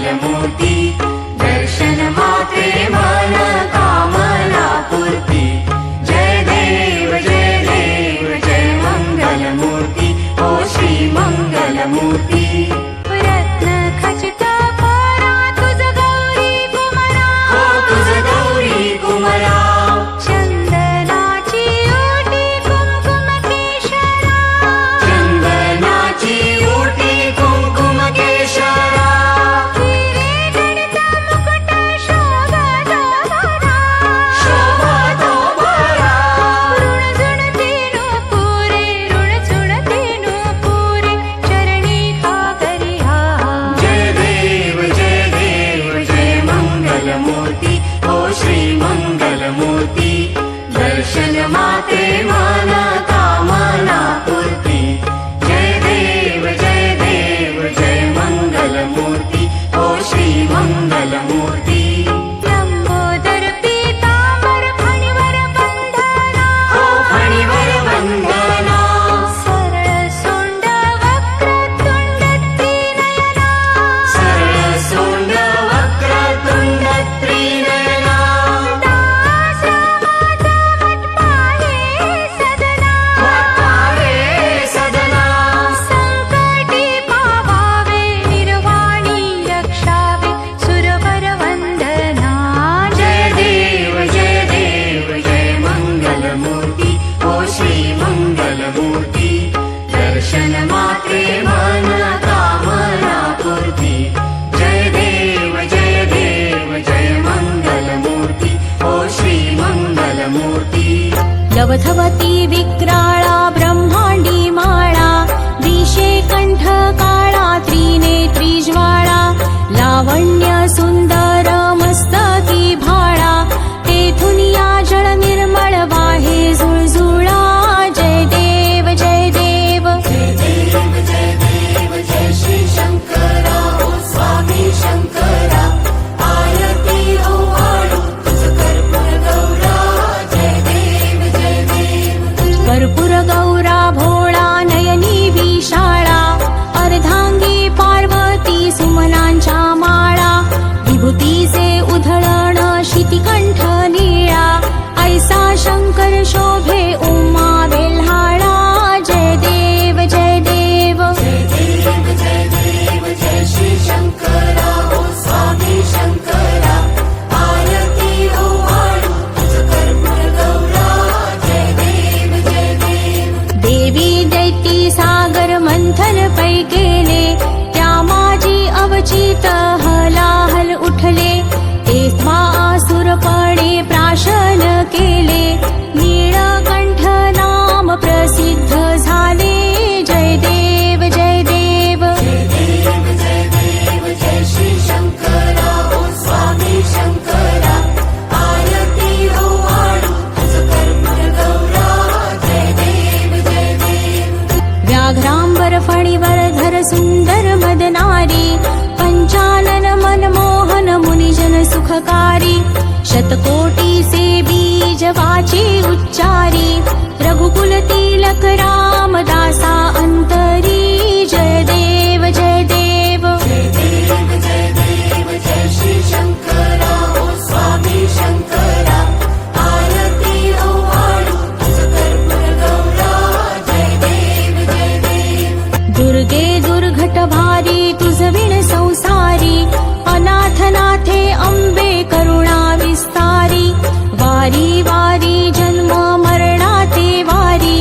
मंगलमूर्ती दर्शन मात्रे मन कामना पूर्ती जय देव जय मंगलमूर्ती ओ श्री मंगलमूर्ती रत्न खचित कोरा तुझ गौरी कुमरा हो तुझ गौरी कुमरा चंदनाची ओटी कुंकुम केशरा चंदनाची ओटी कुंकुम केशरा हिरे जडित मुकुट शोभत भरा ऋण झुणतीनु पुरे चरणी हा करिहा जय देव जय मंगलमूर्ती ओ श्री मंगलमूर्ती दर्शन मात्रे मन कामना पूर्ती जय देव जय मंगलमूर्ती ओ श्री मंगलमूर्ती लंबोदर पीतांबर फणीवर बंधना हो फणीवर वंदना सरळ सोंड वक्रतुंड त्रिनयना सरळ सोंड वक्रतुंड त्रिनयना दासरामाचा वटपाहे सदना वटपाहे सदना संकटी पावावे निर्वाणी रक्षावे सुरवर वंदना जय देव जय मंगलमूर्ती ओ श्री मंगलमूर्ती दर्शन मात्रे मन कामना पूर्ती जय देव जय मंगलमूर्ती ओ श्री मंगलमूर्ती लवथवती विक्राळा ब्रह्मांडी माळा विषे कंठ काळा त्रिनेत्री ज्वाळा लावण्य सुंदर मस्तकी भाळा तेथून या जळ निर्मळ वाहे झुळझुळा जय देव जय श्री शंकरा ओ स्वामी शंकरा आरती ओवाळू तुझ कर्पूर गौरा जय देव कर्पूर गौरा भोळा नयनी विशाळा अर्धांगी पार्वती सुमनांच्या माळा विभूतीचे उधळण शितिकंठ निळा ऐसा शंकर शोभे उमा वेल्हाळा जय देव जय श्री शंकरा ओ स्वामी शंकरा आरती ओवाळू तुझ कर्पूर गौरा जय देव देवी दैती सागर मंथन पै केले त्या माझी अवचित हलाहल उठले तेव्हा आसुरपणे प्राशन केले नीळकंठ नाम प्रसिद्ध झाले जय देव जय श्री शंकरा ओ स्वामी शंकरा आरती ओवाळू तुझ कर्पूर गौरा जय देव व्याघ्रांबर फणीवर धर सुंदर मदनारी पंचानन मनमोहन मुनिजन सुखकारी शतकोटी से बीज वाची उच्चारी रघुकुल तिलक रामदासा अंतरी जय देव जय श्री शंकरा ओ स्वामी शंकरा आरती ओवाळू तुझ कर्पूर गौरा जय देव दुर्गे दुर्घट भारी तुझ विण संसारी अनाथनाथे अंबे करुणा विस्तारी वारी वारी जन्म मरणाते वारी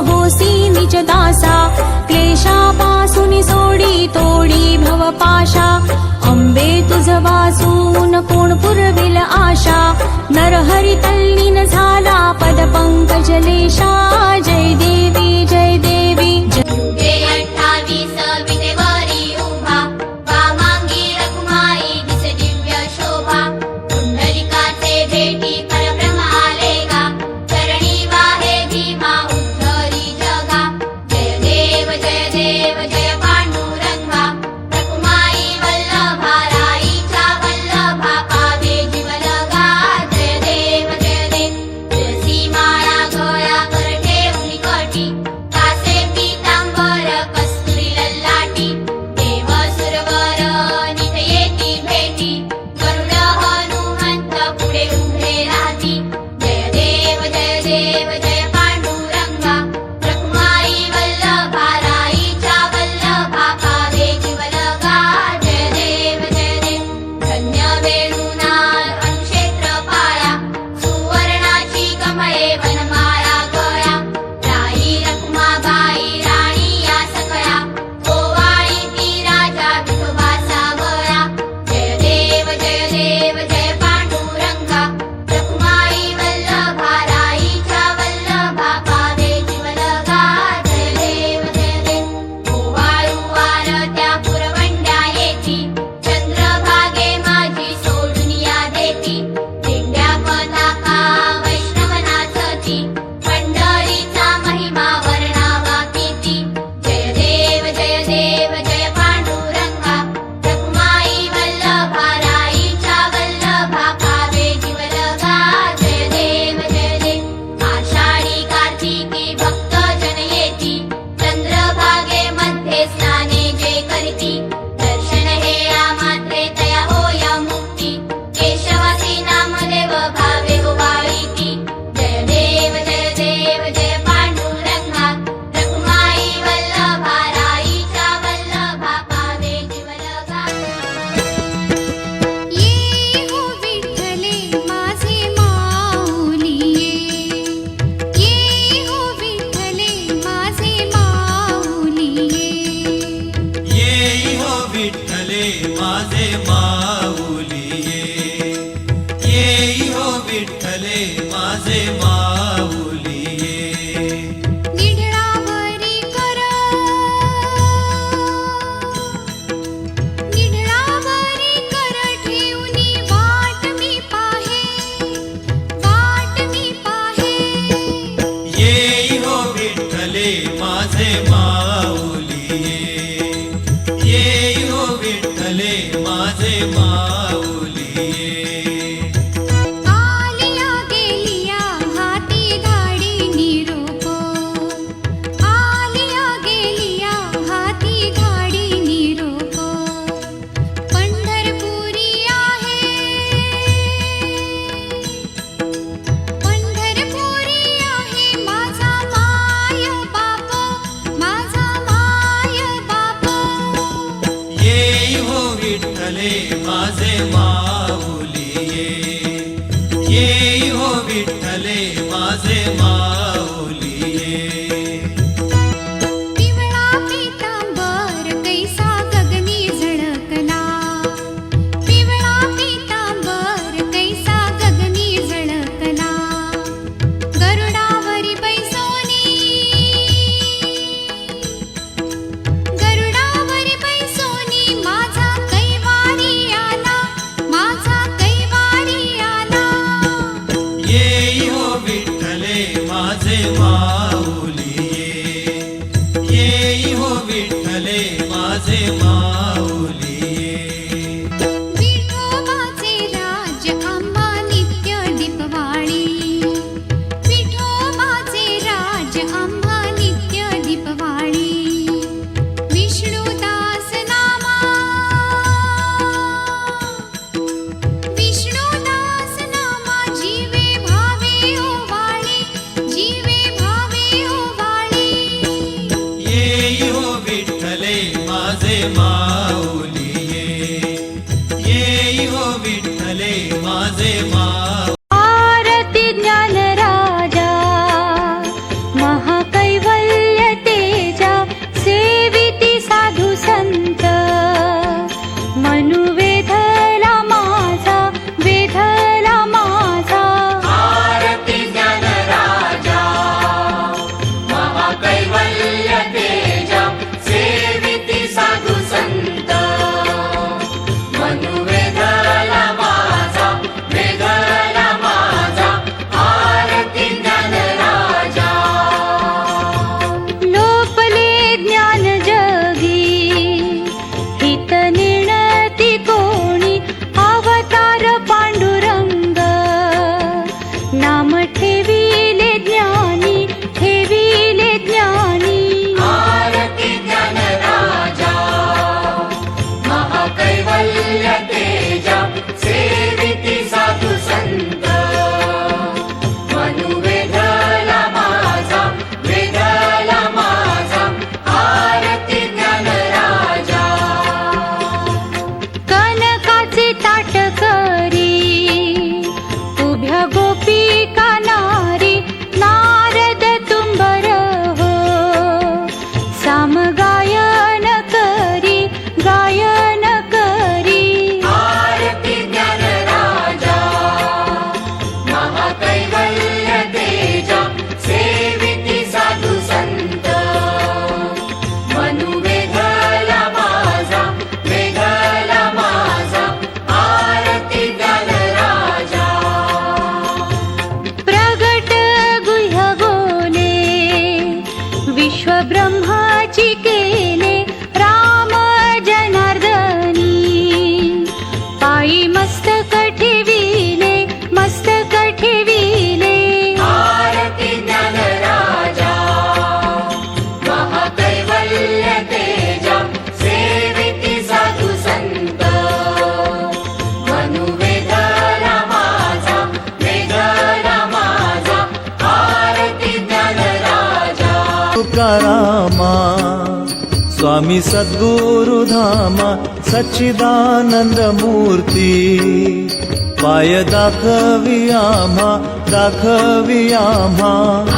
होसी निज दासा क्लेशापासून सोडी तोडी भवपाशा अंबे तुझ वाचून कोण पुरविल आशा नरहरी तल्लीन झाला पद पंकज लेशा जय देवी जय देवी युगे 28 विटेवरी उभा वामांगी रखुमाई दिसे दिव्य शोभा पुंडलिकाचे भेटी परब्रह्म आले गा चरणी वाहे भीमा उद्धरी जगा जय देव जय पांडुरंगा रखुमाई वल्लभा राईच्या वल्लभा पावे जीवलगा जय देव तुळसी माळा गळा कर ठेवली कटी कासे पीतांबर कस्तुरी ललाटी देव सुरवर नित येती भेटी गरुड हनुमंत पुढे उभे राहती जय देव जय पांडुरंगा रखुमाई वल्लभा राईच्या वल्लभा पावे जीवलगा जय देव धन्य वेणुनाद अनुक्षेत्र पाळा सुवर्णाची कमळे वनमाळा गळा राई रखुमाबाई राणी या सकळा ओवाळी ती राजा विठोबाचा गळा जय देव जय पांडुरंगा रखुमाई वल्लभा राईच्या वल्लभा पावे जीवलगा जय देव ओवाळू वारत्या पुरवंड्या येती चंद्रभागे माझी सोडून या देती दिंड्या पताका वैष्णव नाचती पंढरीचा महिमा वर्णावा किती जय देव जय पांडुरंगा रखुमाई वल्लभा राईच्या वल्लभा पावे जीवलगा जय देव आषाढी कार्तिकी भक्त जन येती चंद्रभागे मध्ये स्नाने जे करती दर्शन हे मात्रे तया होया मुक्ती केशवासी नामदेव भावे ओवाळीती जय देव जय पांडुरंगा रखुमाई वल्लभा राईच्या वल्लभा पावे जीवलगा ये हो विठ्ठले माझे माऊली ये हो विठ्ठले माझे माऊली येई हो विठ्ठले माझे माऊली येई हो विठ्ठले माझे माऊली निढळावरी कर ठेवूनी वाट मी पाहे येई हो विठ्ठले माझे माऊली येई हो विठ्ठले माझे माऊली आलिया गेलिया हाती गाडी निरोप आलिया गेलिया हाती गाडी निरोप पंढरपुरी आहे माझा माय बाप येई हो विठ्ठले माझे माऊली येई हो विठ्ठले माझे माऊली पिवळा पीतांबर कैसा गगनी झळकला पिवळा पीतांबर कैसा गगनी झळकला गरुडावरी बैसोनी माझा कैवारी आला येई हो विठ्ठले माझे माऊली येई हो विठ्ठले माझे माऊली विठोबाचे राज आंबा नित्य दीपवाळी विठोबाचे राज आंबा नित्य दीपवाळी विष्णुदास नामा जीवे भावे ओवाळी येई हो विठ्ठले माझे माऊली नाम ठेविले ज्ञानी, ठेविले ज्ञानी. आरती ज्ञान राजा महाकैवल्य तेजा सेविती साधू संत मनुवेदला माझा वेदला माझा आरती ज्ञान राजा. कनकाचे ताट करी उभ्या गोपिका नारी, नारद तुंबर हो साम गायन करी, गायन करी. आरती ज्ञान राजा महाकैवल्य तेजा सेविती साधू संत मनुवेदला माझा वेदला माझा आरती ज्ञान राजा. प्रगट गुह्य गोले विश्वब्रह्माची केले, राम जनार्दनी पायी मस्तक ठेविले, मस्तक ठेविले. आरती ज्ञान राजा महाकैवल्य तेजा सेविती साधू संत मनुवेदला माझा वेदला माझा आरती ज्ञान राजा. तुकारामा स्वामी सद्गुरु धामा सच्चिदानंद मूर्ती पाय दाखवी आम्हा, दाखवी आम्हा.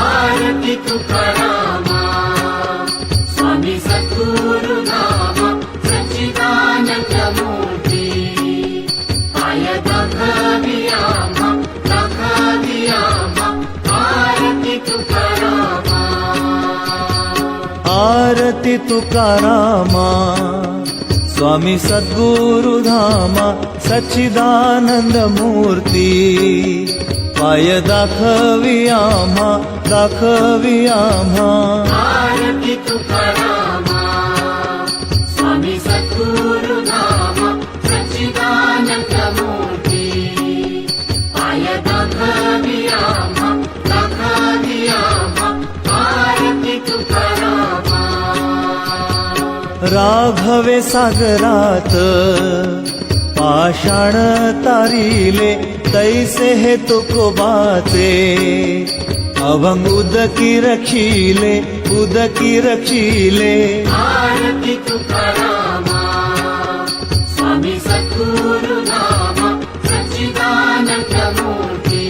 आरती तुकारामा स्वामी सद्गुरु नामा सच्चिदानंद मूर्ती पाय दाखवी आम्हा, दाखवी आम्हा. आरती तुकारामा. आरती तुकारामा स्वामी सद्गुरु धामा सच्चिदानंद मूर्ती पाय दाखवी आम्हा, दाखवी आम्हा. आरती तुकारामा स्वामी सद्गुरु नामा सच्चिदानंद मूर्ती पाय दाखवी आम्हा, दाखवी आम्हा. आरती तुकारामा. राघवे सागरात पाषाण तारिले तैसे हे तुकोबाचे अभंग उदकी रक्षिले, उदकी रक्षिले. आरती तुकारामा स्वामी सद्गुरु नामा सच्चिदानंद मूर्ती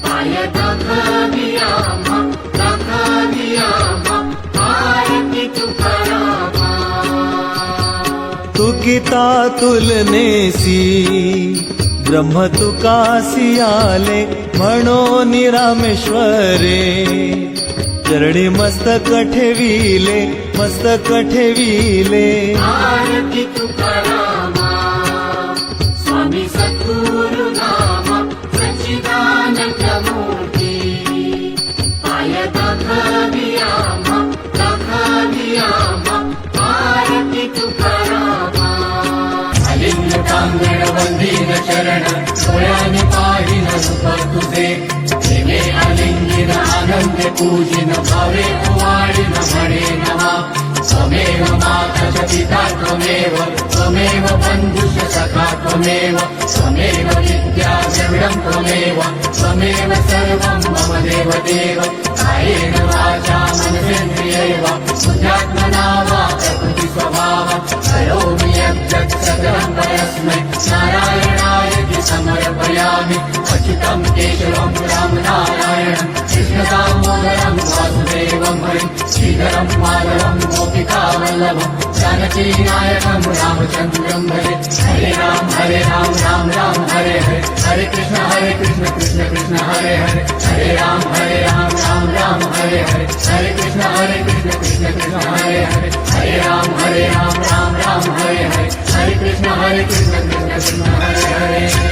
पाय दाखवी आम्हा, दाखवी आम्हा. आरती तुकारामा. तुकिता तुलनेसी ब्रह्म तुकासी आले म्हणून रामेश्वरे चरणी मस्तक ठेविले, मस्तक ठेविले. आरती तुकारामा स्वामी सद्गुरु नामा सच्चिदानंद मूर्ती पाय दाखवी आम्हा, दाखवी आम्हा. आरती तुकारामा. अलिंग कांगण वंदीन चरण डोळ्याने पाहिन रूप तुझे प्रेमे आलिंगिन आनंदे पूजिन भावे ओवाळीन म्हणे नमा. त्वमेव माता च पिता त्वमेव, त्वमेव बन्धुश्च सखा त्वमेव, त्वमेव विद्या द्रविडं त्वमेव, त्वमेव सर्वं मम देवदेव. कायेन वाचा मनसेन्द्रियैव बुद्ध्यात्मना वा प्रकृति स्वभाव करोमि यद्यत् सकलं परस्मै नारायणाय समर्पयामि. अच्युतं केशवं रामनारायणं कृष्णदामोदरं वासुदेवं हरिं श्रीधरं माधवं गोपिकावल्लभं जानकीनायकं रामचन्द्रं भजे. हरे राम राम राम हरे हरे, हरे कृष्ण कृष्ण कृष्ण हरे हरे, हरे राम राम हरे हरे, हरे कृष्ण कृष्ण कृष्ण हरे हरे, हरे राम राम राम हरे हरे, हरे कृष्ण कृष्ण कृष्ण हरे हरे.